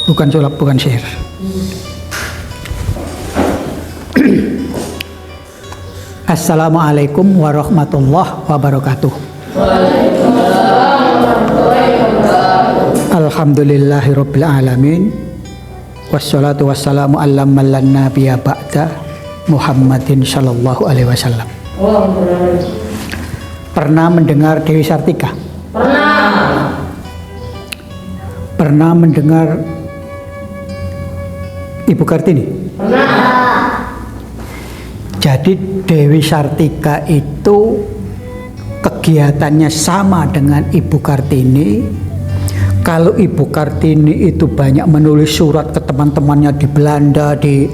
Bukan sulap, bukan sihir. Assalamualaikum warahmatullahi wabarakatuh. Alhamdulillahirabbil alamin. Wassalatu wassalamu ala man la nabiyya ba'da Muhammadin sallallahu alaihi wasallam. Pernah mendengar Dewi Sartika? Pernah mendengar Ibu Kartini? Jadi Dewi Sartika itu kegiatannya sama dengan Ibu Kartini. Kalau Ibu Kartini itu banyak menulis surat ke teman-temannya di Belanda, di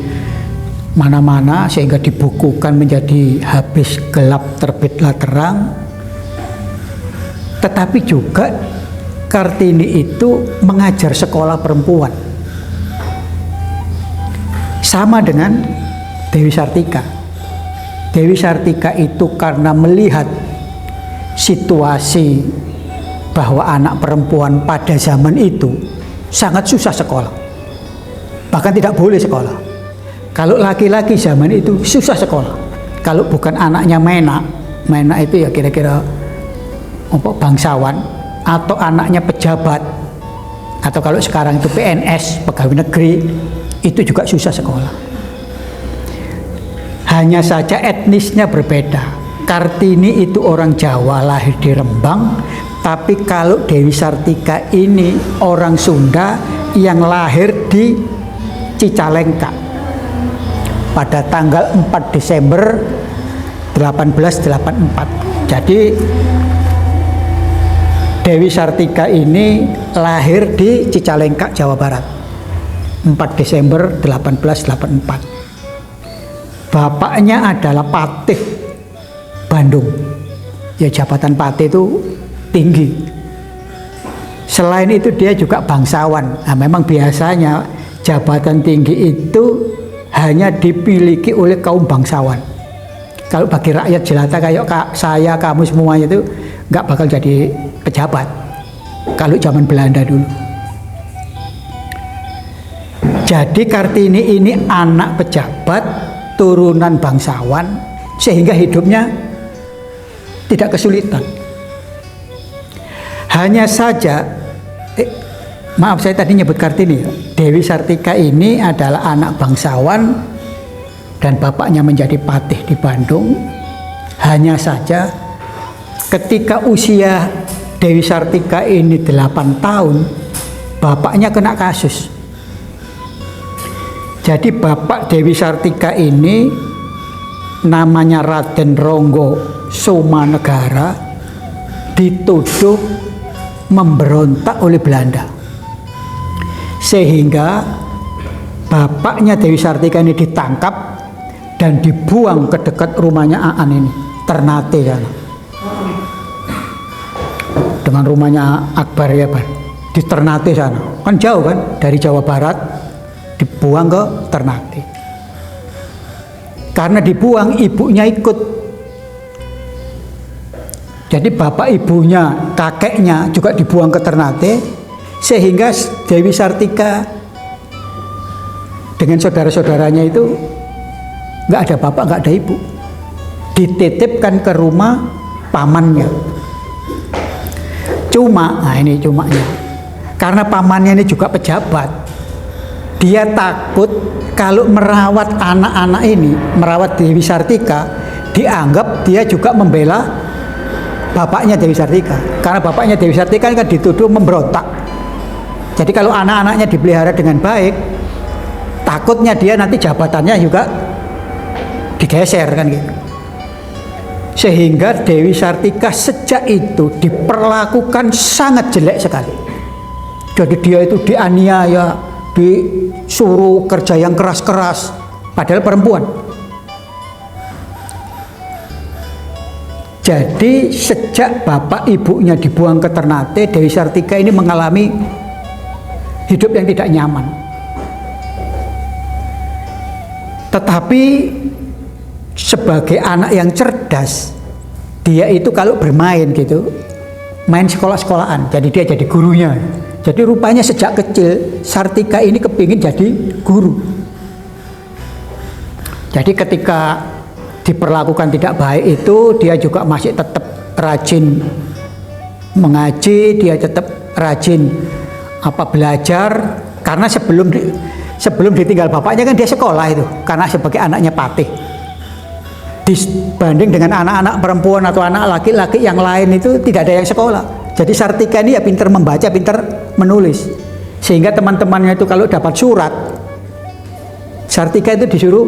mana-mana, sehingga dibukukan menjadi habis gelap terbitlah terang. Tetapi juga Kartini itu mengajar sekolah perempuan, sama dengan Dewi Sartika. Dewi Sartika itu karena melihat situasi bahwa anak perempuan pada zaman itu sangat susah sekolah, bahkan tidak boleh sekolah. Kalau laki-laki zaman itu susah sekolah, kalau bukan anaknya Menak itu ya kira-kira bangsawan, atau anaknya pejabat, atau kalau sekarang itu PNS, pegawai negeri, itu juga susah sekolah. Hanya saja etnisnya berbeda. Kartini itu orang Jawa, lahir di Rembang, tapi kalau Dewi Sartika ini orang Sunda yang lahir di Cicalengka pada tanggal 4 Desember 1884. Jadi Dewi Sartika ini lahir di Cicalengka, Jawa Barat, 4 Desember 1884. Bapaknya adalah Patih Bandung. Ya, jabatan Patih itu tinggi. Selain itu dia juga bangsawan. Nah, memang biasanya jabatan tinggi itu hanya dimiliki oleh kaum bangsawan. Kalau bagi rakyat jelata kayak saya, kamu semuanya itu nggak bakal jadi pejabat kalau zaman Belanda dulu. Jadi Kartini ini anak pejabat, turunan bangsawan, sehingga hidupnya tidak kesulitan. Hanya saja maaf, saya tadi nyebut Kartini ya. Dewi Sartika ini adalah anak bangsawan dan bapaknya menjadi patih di Bandung. Hanya saja ketika usia Dewi Sartika ini 8 tahun, bapaknya kena kasus. Jadi bapak Dewi Sartika ini namanya Raden Ronggo Somanegara, dituduh memberontak oleh Belanda, sehingga bapaknya Dewi Sartika ini ditangkap dan dibuang ke dekat rumahnya Aan ini, Ternate sana. Dengan rumahnya Akbar ya, Pak, di Ternate sana. Kan jauh kan dari Jawa Barat, dibuang ke Ternate. Karena dibuang, ibunya ikut. Jadi bapak ibunya, kakeknya juga dibuang ke Ternate, sehingga Dewi Sartika dengan saudara-saudaranya itu nggak ada bapak, nggak ada ibu, dititipkan ke rumah pamannya. Cuma, nah ini cumanya, karena pamannya ini juga pejabat, dia takut kalau merawat anak-anak ini, merawat Dewi Sartika, dianggap dia juga membela bapaknya Dewi Sartika. Karena bapaknya Dewi Sartika kan dituduh memberontak. Jadi kalau anak-anaknya dipelihara dengan baik, takutnya dia nanti jabatannya juga digeser kan gitu. Sehingga Dewi Sartika sejak itu diperlakukan sangat jelek sekali. Jadi dia itu dianiaya, disuruh kerja yang keras-keras, padahal perempuan. Jadi sejak bapak ibunya dibuang ke Ternate, Dewi Sartika ini mengalami hidup yang tidak nyaman. Tetapi sebagai anak yang cerdas, dia itu kalau bermain gitu, main sekolah-sekolahan, jadi dia jadi gurunya. Jadi rupanya sejak kecil Sartika ini kepingin jadi guru. Jadi ketika diperlakukan tidak baik itu, dia juga masih tetap rajin mengaji, dia tetap rajin belajar, karena sebelum ditinggal bapaknya kan dia sekolah itu, karena sebagai anaknya patih. Dibanding dengan anak-anak perempuan atau anak laki-laki yang lain itu tidak ada yang sekolah. Jadi Sartika ini ya pintar membaca, pintar menulis, sehingga teman-temannya itu kalau dapat surat, Sartika itu disuruh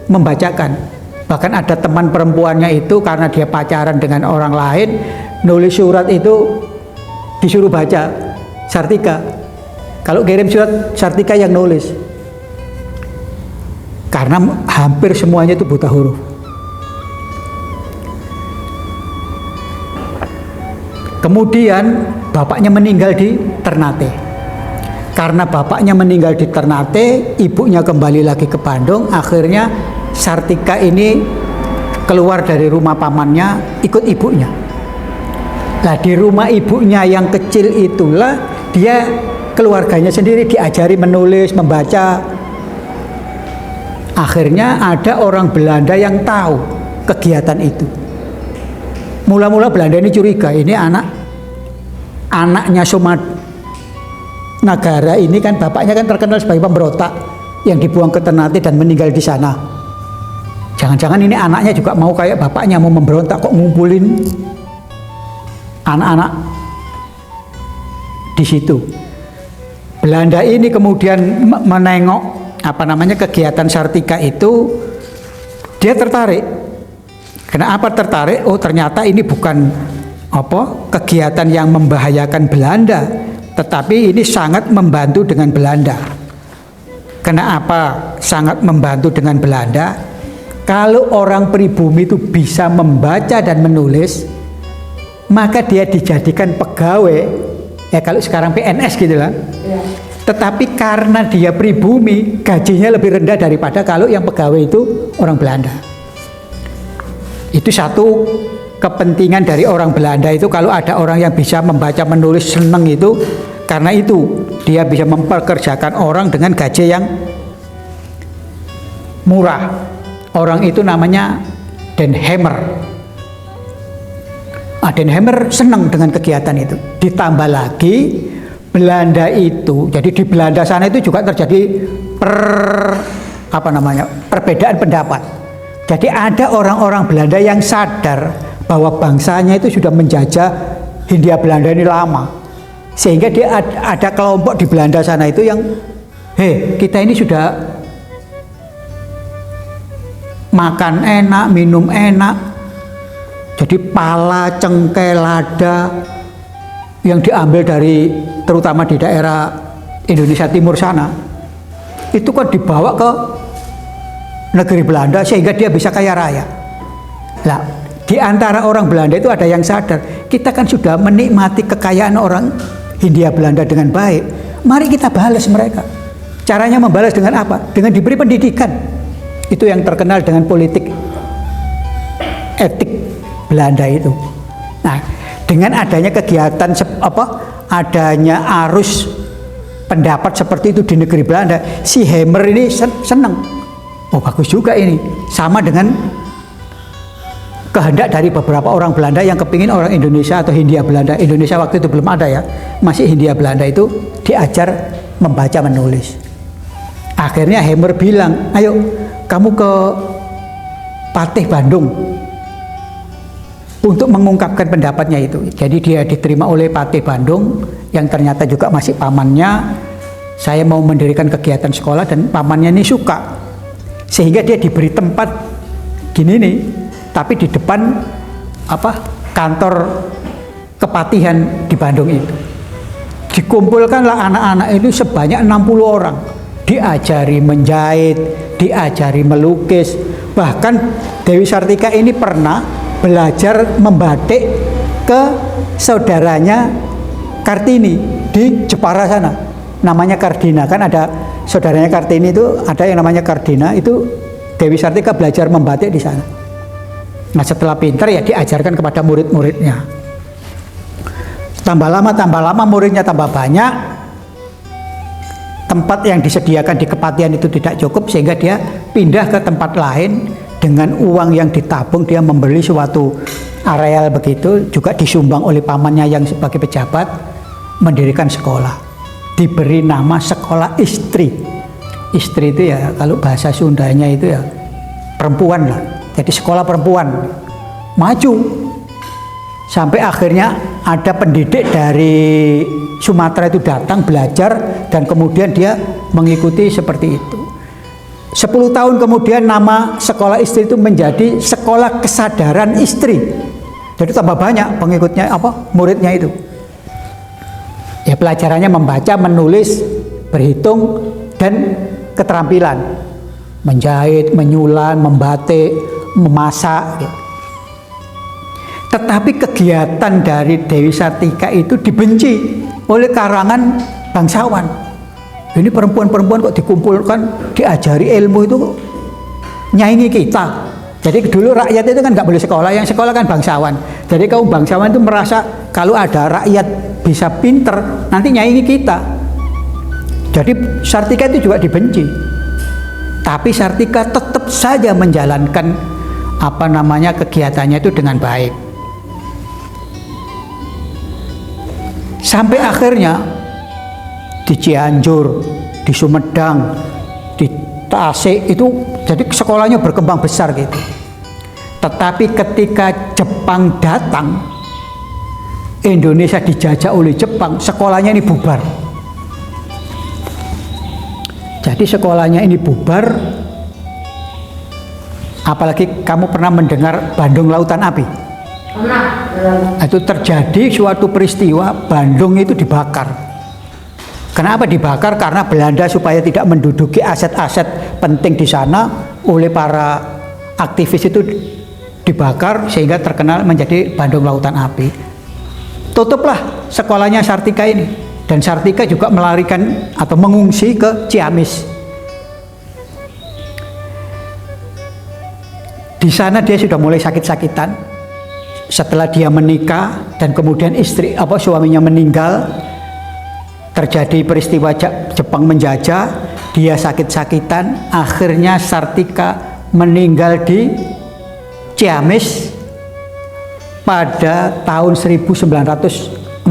membacakan. Bahkan ada teman perempuannya itu karena dia pacaran dengan orang lain, nulis surat itu disuruh baca Sartika. Kalau kirim surat, Sartika yang nulis, karena hampir semuanya itu buta huruf. Kemudian bapaknya meninggal di Ternate. Karena bapaknya meninggal di Ternate, ibunya kembali lagi ke Bandung. Akhirnya Sartika ini keluar dari rumah pamannya, ikut ibunya. Nah, di rumah ibunya yang kecil itulah dia, keluarganya sendiri diajari menulis, membaca. Akhirnya ada orang Belanda yang tahu kegiatan itu. Mula-mula Belanda ini curiga, ini anaknya Sumanagara ini kan, bapaknya kan terkenal sebagai pemberontak yang dibuang ke Ternate dan meninggal di sana. Jangan-jangan ini anaknya juga mau kayak bapaknya, mau memberontak, kok ngumpulin anak-anak di situ. Belanda ini kemudian menengok kegiatan Sartika itu, dia tertarik. Kenapa tertarik? Oh, ternyata ini bukan kegiatan yang membahayakan Belanda, tetapi ini sangat membantu dengan Belanda. Kenapa sangat membantu dengan Belanda? Kalau orang pribumi itu bisa membaca dan menulis, maka dia dijadikan pegawai, kalau sekarang PNS gitu lah. Ya. Tetapi karena dia pribumi, gajinya lebih rendah daripada kalau yang pegawai itu orang Belanda. Itu satu kepentingan dari orang Belanda itu, kalau ada orang yang bisa membaca menulis seneng itu, karena itu dia bisa mempekerjakan orang dengan gaji yang murah. Orang itu namanya Den Helmer. Den Helmer senang dengan kegiatan itu. Ditambah lagi Belanda itu, jadi di Belanda sana itu juga terjadi perbedaan pendapat. Jadi ada orang-orang Belanda yang sadar bahwa bangsanya itu sudah menjajah Hindia Belanda ini lama, sehingga dia ada kelompok di Belanda sana itu yang, kita ini sudah makan enak, minum enak, jadi pala, cengkeh, lada yang diambil dari, terutama di daerah Indonesia Timur sana, itu kan dibawa ke negeri Belanda sehingga dia bisa kaya raya. Nah, di antara orang Belanda itu ada yang sadar, kita kan sudah menikmati kekayaan orang Hindia Belanda dengan baik, mari kita balas mereka. Caranya membalas dengan apa? Dengan diberi pendidikan. Itu yang terkenal dengan politik etik Belanda itu. Nah, dengan adanya kegiatan adanya arus pendapat seperti itu di negeri Belanda, si Helmer ini senang. Oh, bagus juga ini, sama dengan kehendak dari beberapa orang Belanda yang kepingin orang Indonesia atau Hindia Belanda, Indonesia waktu itu belum ada ya, masih Hindia Belanda itu diajar membaca menulis. Akhirnya Helmer bilang, ayo kamu ke Patih Bandung untuk mengungkapkan pendapatnya itu. Jadi dia diterima oleh Patih Bandung yang ternyata juga masih pamannya. Saya mau mendirikan kegiatan sekolah dan pamannya ini suka, sehingga dia diberi tempat gini nih, tapi di depan kantor kepatihan di Bandung itu. Dikumpulkanlah anak-anak itu sebanyak 60 orang, diajari menjahit, diajari melukis. Bahkan Dewi Sartika ini pernah belajar membatik ke saudaranya Kartini di Jepara sana, namanya Kardina. Kan ada saudaranya Kartini itu, ada yang namanya Kardina, itu Dewi Sartika belajar membatik di sana. Nah, setelah pintar ya diajarkan kepada murid-muridnya. Tambah lama muridnya tambah banyak, tempat yang disediakan di Kepatihan itu tidak cukup, sehingga dia pindah ke tempat lain. Dengan uang yang ditabung dia membeli suatu areal begitu, juga disumbang oleh pamannya yang sebagai pejabat, mendirikan sekolah. Diberi nama sekolah istri. Istri itu ya kalau bahasa Sundanya itu ya perempuan lah. Jadi sekolah perempuan. Maju. Sampai akhirnya ada pendidik dari Sumatera itu datang belajar, dan kemudian dia mengikuti seperti itu. 10 tahun kemudian nama sekolah istri itu menjadi sekolah kesadaran istri. Jadi tambah banyak pengikutnya, muridnya itu. Ya pelajarannya membaca, menulis, berhitung, dan keterampilan. Menjahit, menyulam, membatik, memasak gitu. Tetapi kegiatan dari Dewi Sartika itu dibenci oleh karangan bangsawan. Ini perempuan-perempuan kok dikumpulkan, diajari ilmu itu nyaingi kita. Jadi dulu rakyat itu kan nggak boleh sekolah, yang sekolah kan bangsawan. Jadi kaum bangsawan itu merasa kalau ada rakyat bisa pinter, nanti nyaingi kita. Jadi Sartika itu juga dibenci. Tapi Sartika tetap saja menjalankan kegiatannya itu dengan baik. Sampai akhirnya di Cianjur, di Sumedang, di Tasik itu jadi sekolahnya berkembang besar gitu. Tetapi ketika Jepang datang, Indonesia dijajah oleh Jepang, sekolahnya ini bubar. Jadi sekolahnya ini bubar. Apalagi kamu pernah mendengar Bandung Lautan Api? Pernah. Itu terjadi suatu peristiwa, Bandung itu dibakar. Kenapa dibakar? Karena Belanda supaya tidak menduduki aset-aset penting di sana, oleh para aktivis itu dibakar sehingga terkenal menjadi Bandung Lautan Api. Tutuplah sekolahnya Sartika ini, dan Sartika juga melarikan atau mengungsi ke Ciamis. Di sana dia sudah mulai sakit-sakitan. Setelah dia menikah dan kemudian suaminya meninggal, terjadi peristiwa Jepang menjajah, dia sakit-sakitan, akhirnya Sartika meninggal di Ciamis pada tahun 1947.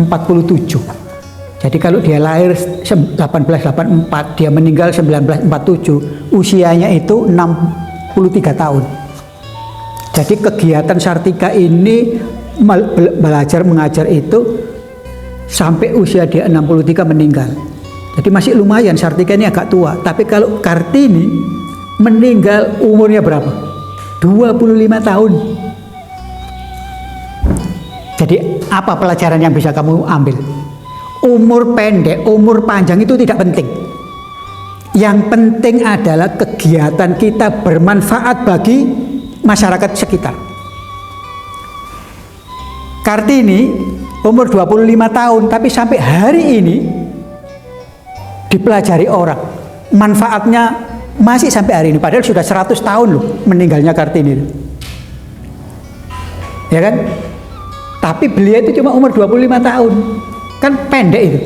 Jadi kalau dia lahir 1884, dia meninggal 1947, usianya itu 63 tahun. Jadi kegiatan Sartika ini belajar mengajar itu sampai usia dia 63 meninggal. Jadi masih lumayan, Sartika ini agak tua. Tapi kalau Kartini meninggal umurnya berapa? 25 tahun. Jadi apa pelajaran yang bisa kamu ambil? Umur pendek, umur panjang itu tidak penting. Yang penting adalah kegiatan kita bermanfaat bagi masyarakat sekitar. Kartini umur 25 tahun, tapi sampai hari ini dipelajari orang. Manfaatnya masih sampai hari ini, padahal sudah 100 tahun loh meninggalnya Kartini. Ya kan? Tapi beliau itu cuma umur 25 tahun. Kan pendek itu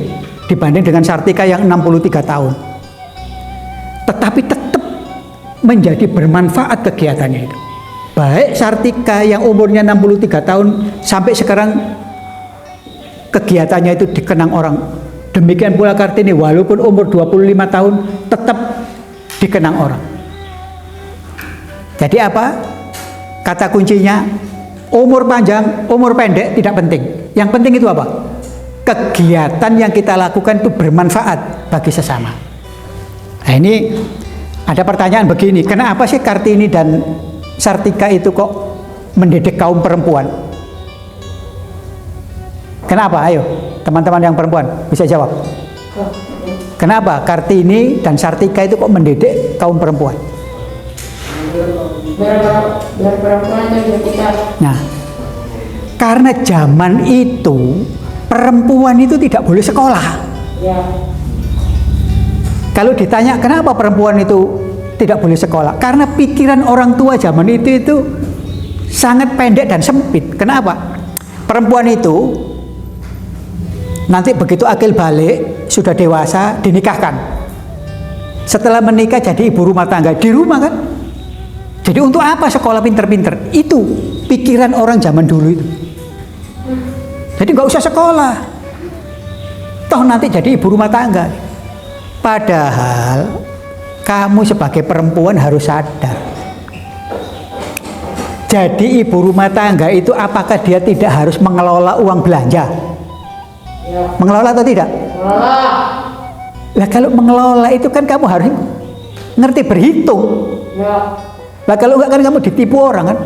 dibanding dengan Sartika yang 63 tahun. Tetapi tetap menjadi bermanfaat kegiatannya itu. Baik Sartika yang umurnya 63 tahun sampai sekarang kegiatannya itu dikenang orang. Demikian pula Kartini walaupun umur 25 tahun tetap dikenang orang. Jadi apa? Kata kuncinya, umur panjang, umur pendek tidak penting. Yang penting itu apa? Kegiatan yang kita lakukan itu bermanfaat bagi sesama. Nah ini ada pertanyaan begini, kenapa sih Kartini dan Sartika itu kok mendidik kaum perempuan? Kenapa? Ayo, teman-teman yang perempuan bisa jawab. Kenapa Kartini dan Sartika itu kok mendidik kaum perempuan? Biar perempuan jadi kita. Nah, karena zaman itu perempuan itu tidak boleh sekolah. Ya. Kalau ditanya kenapa perempuan itu tidak boleh sekolah, karena pikiran orang tua zaman itu sangat pendek dan sempit. Kenapa? Perempuan itu Nanti begitu akil balik, sudah dewasa, dinikahkan. Setelah menikah jadi ibu rumah tangga di rumah kan. Jadi untuk apa sekolah pinter-pinter? Itu pikiran orang zaman dulu itu. Jadi nggak usah sekolah. Toh nanti jadi ibu rumah tangga. Padahal kamu sebagai perempuan harus sadar. Jadi ibu rumah tangga itu apakah dia tidak harus mengelola uang belanja? Mengelola atau tidak? Lah kalau mengelola itu kan kamu harus ngerti berhitung. Lah kalau enggak kan kamu ditipu orang kan?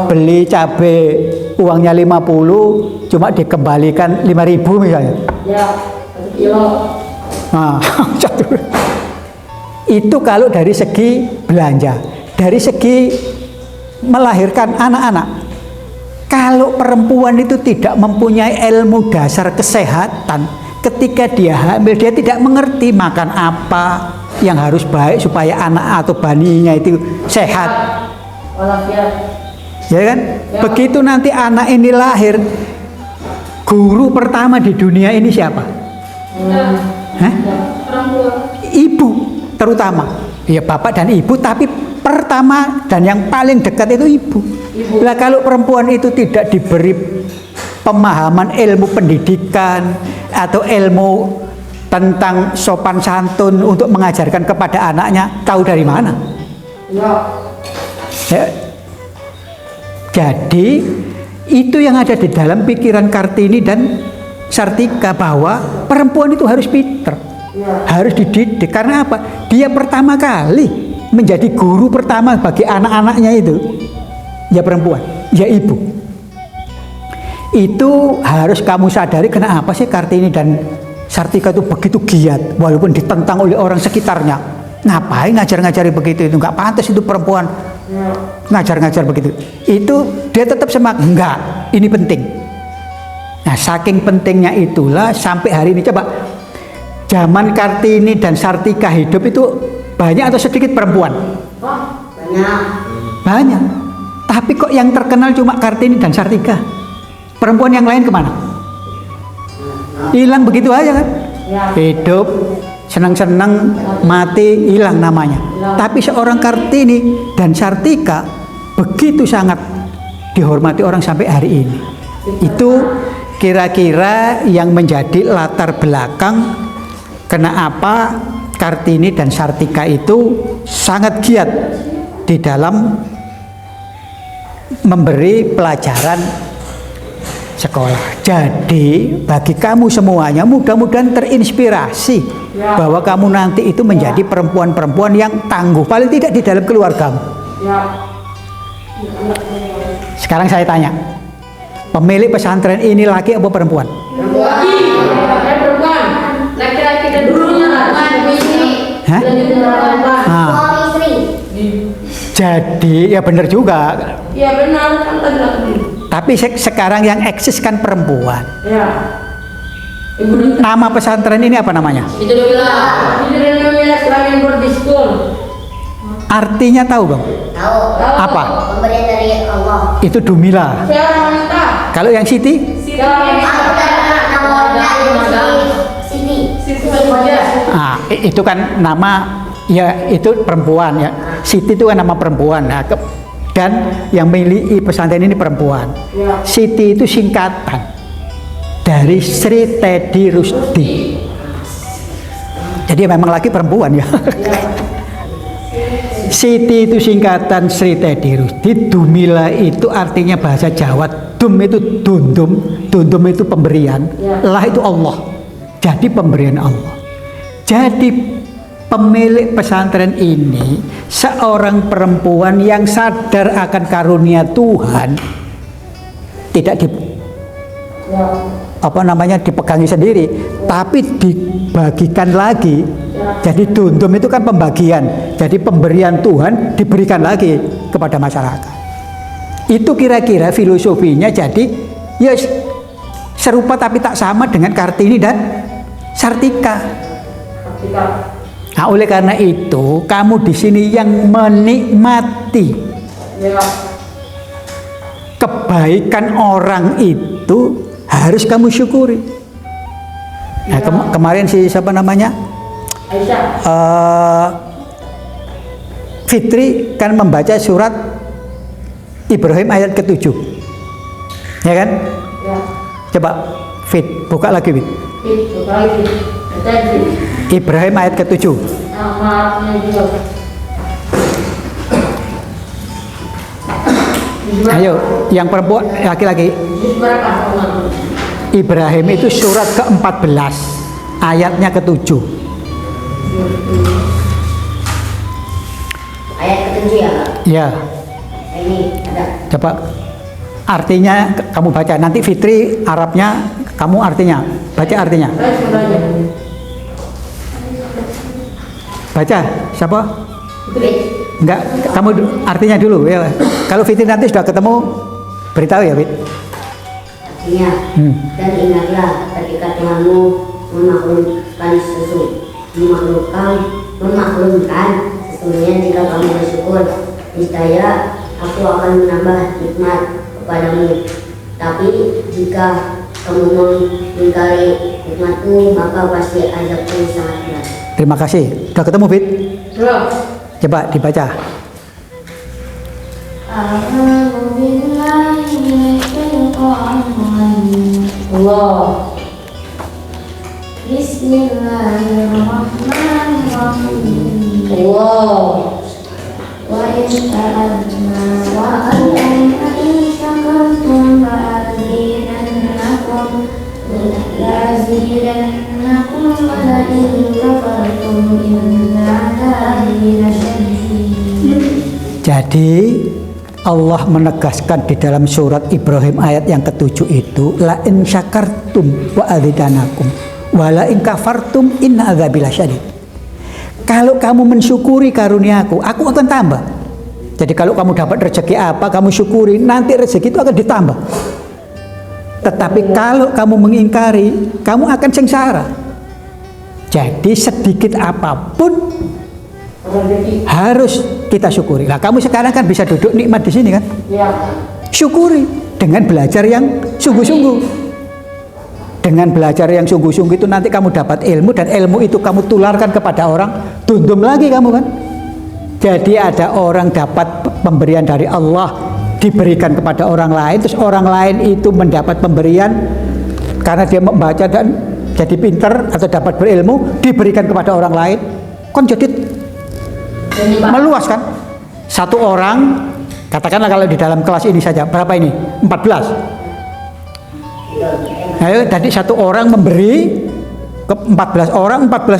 Beli cabai uangnya 50 cuma dikembalikan 5.000 misalnya. Ya, 1 kilo. Nah, itu kalau dari segi belanja, dari segi melahirkan anak-anak. Kalau perempuan itu tidak mempunyai ilmu dasar kesehatan, ketika dia hamil dia tidak mengerti makan apa yang harus baik supaya anak atau baninya itu sehat. Walafiat. Ya kan? Begitu nanti anak ini lahir, guru pertama di dunia ini siapa? Hah? Ibu terutama. Ya bapak dan ibu, tapi pertama dan yang paling dekat itu ibu. Lah kalau perempuan itu tidak diberi pemahaman ilmu pendidikan atau ilmu tentang sopan santun untuk mengajarkan kepada anaknya, tahu dari mana? Ya. Jadi itu yang ada di dalam pikiran Kartini dan Sartika, bahwa perempuan itu harus pinter, harus dididik. Karena apa? Dia pertama kali menjadi guru pertama bagi anak-anaknya itu ya perempuan, ya ibu. Itu harus kamu sadari. Kenapa sih Kartini dan Sartika itu begitu giat walaupun ditentang oleh orang sekitarnya? Ngapain ngajar-ngajari begitu? Itu nggak pantas, itu perempuan ngajar-ngajar begitu. Itu dia tetap semangat. Enggak, ini penting. Nah, saking pentingnya itulah sampai hari ini, coba zaman Kartini dan Sartika hidup itu banyak atau sedikit perempuan? Banyak. Tapi kok yang terkenal cuma Kartini dan Sartika? Perempuan yang lain kemana? Hilang begitu aja kan? Hidup senang-senang, mati, hilang namanya. Tapi seorang Kartini dan Sartika begitu sangat dihormati orang sampai hari ini. Itu kira-kira yang menjadi latar belakang kenapa Kartini dan Sartika itu sangat giat di dalam memberi pelajaran sekolah. Jadi bagi kamu semuanya mudah-mudahan terinspirasi bahwa kamu nanti itu menjadi perempuan-perempuan yang tangguh, paling tidak di dalam keluargamu. Sekarang saya tanya, pemilik pesantren ini laki apa perempuan? Perempuan. Laki-laki dan dulunya Hah? Nah, jadi ya benar juga. Iya benar kan laki-laki. Tapi sekarang yang eksis kan perempuan. Ya. Nama pesantren ini apa namanya? Itu Dumilah Islamic Boarding School. Artinya tahu bang? Tahu. Apa? Pemberian dari Allah. Itu Dumila. Siapa wanita? Kalau yang Siti? Siti. Ah, itu kan nama, ya itu perempuan ya. Siti itu kan nama perempuan. Nah, dan yang memiliki pesantren ini perempuan. Siti itu singkatan dari Sri Teddy Rusdi. Jadi memang lagi perempuan ya. Siti itu singkatan Sri Teddy Rusdi. Dumila itu artinya bahasa Jawa. Dum itu dundum, dundum itu pemberian. Lah itu Allah. Jadi pemberian Allah. Jadi pemilik pesantren ini seorang perempuan yang sadar akan karunia Tuhan, tidak dipegangi sendiri, tapi dibagikan lagi. Jadi dundum itu kan pembagian, jadi pemberian Tuhan diberikan lagi kepada masyarakat. Itu kira-kira filosofinya. Jadi ya serupa tapi tak sama dengan Kartini dan Sartika. Nah, oleh karena itu kamu di sini yang menikmati kebaikan orang itu harus kamu syukuri. Nah, kemarin si siapa namanya? Aisyah. Fitri kan membaca surat Ibrahim ayat ke-7. Ya kan? Ya. Coba Fit, buka lagi Fit. Buka lagi. Tadi. Ibrahim ayat ke-7. Sama juga. Ayo, yang perempuan laki-laki. Berapa? Ibrahim itu surat ke-14, ayatnya ke-7. Ayat ke-7 ya, Pak? Ya, Ini ada. coba artinya kamu baca. Nanti Fitri Arabnya, kamu artinya. Baca artinya. Saya sudah aja. Baca, siapa? Fitri. Enggak, kamu artinya dulu ya. Kalau Fitri nanti sudah ketemu, beritahu ya Fit. Artinya, dan ingatlah ketika Tuhanmu memaklumkan sesungguhnya jika kamu bersyukur, niscaya aku akan menambah nikmat kepadamu. Tapi jika kamu mengingkari nikmatku, maka pasti azabku sangat berat. Terima kasih. Sudah ketemu Fit? Belum. Coba dibaca. Allah. Bismillahirrahmanirrahim. Allah. Wa in ta'adna wa in syakartum la'azidannakum wa la in kafartum inna 'adzabi lasyadid. Jadi Allah menegaskan di dalam surat Ibrahim ayat yang ke-7 itu, la in syakartum wa adzidanakum wa la in kafartum inna adzabi lasyadid. Kalau kamu mensyukuri karuniaku, aku akan tambah. Jadi kalau kamu dapat rezeki apa, kamu syukuri, nanti rezeki itu akan ditambah. Tetapi kalau kamu mengingkari, kamu akan sengsara. Jadi sedikit apapun harus kita syukuri. Nah, kamu sekarang kan bisa duduk nikmat di sini kan? Ya. Syukuri dengan belajar yang sungguh-sungguh. Dengan belajar yang sungguh-sungguh itu nanti kamu dapat ilmu, dan ilmu itu kamu tularkan kepada orang, dundum lagi kamu kan? Jadi ada orang dapat pemberian dari Allah, diberikan kepada orang lain, terus orang lain itu mendapat pemberian karena dia membaca dan jadi pinter atau dapat berilmu, diberikan kepada orang lain, kan jadi meluas kan? Satu orang, katakanlah kalau di dalam kelas ini saja, berapa ini? 14. Ayo, tadi satu orang memberi ke 14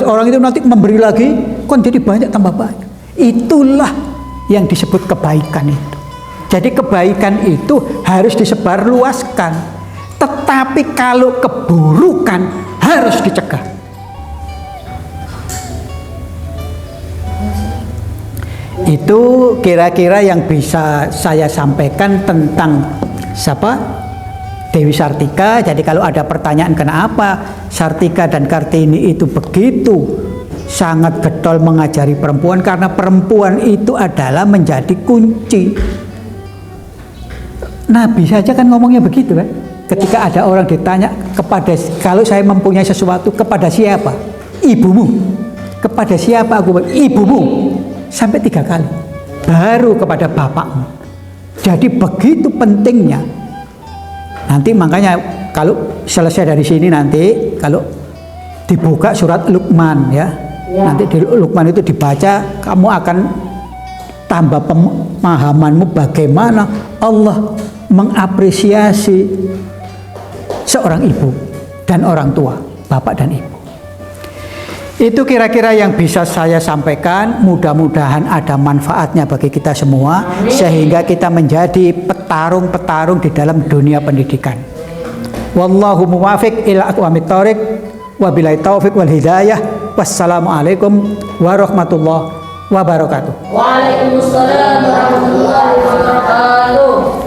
orang itu nanti memberi lagi, kan jadi banyak tambah banyak. Itulah yang disebut kebaikan itu. Jadi kebaikan itu harus disebarluaskan. Tetapi kalau keburukan harus dicegah. Itu kira-kira yang bisa saya sampaikan tentang siapa? Dewi Sartika. Jadi kalau ada pertanyaan kenapa Sartika dan Kartini itu begitu sangat getol mengajari perempuan, karena perempuan itu adalah menjadi kunci. Nabi saja kan ngomongnya begitu kan. Ketika ada orang ditanya kepada, kalau saya mempunyai sesuatu, kepada siapa? Ibumu. Kepada siapa aku? Ibumu. Sampai 3 kali. Baru kepada bapakmu. Jadi begitu pentingnya. Nanti makanya kalau selesai dari sini, nanti kalau dibuka surat Luqman ya, nanti di Luqman itu dibaca, kamu akan tambah pemahamanmu bagaimana Allah mengapresiasi seorang ibu dan orang tua, bapak dan ibu. Itu kira-kira yang bisa saya sampaikan. Mudah-mudahan ada manfaatnya bagi kita semua, sehingga kita menjadi petarung-petarung di dalam dunia pendidikan. Wallahu muwafiq ila aqwamit thoriq, wabillahi taufiq wal hidayah. Wassalamualaikum warahmatullahi wabarakatuh. Waalaikumsalam warahmatullahi wabarakatuh.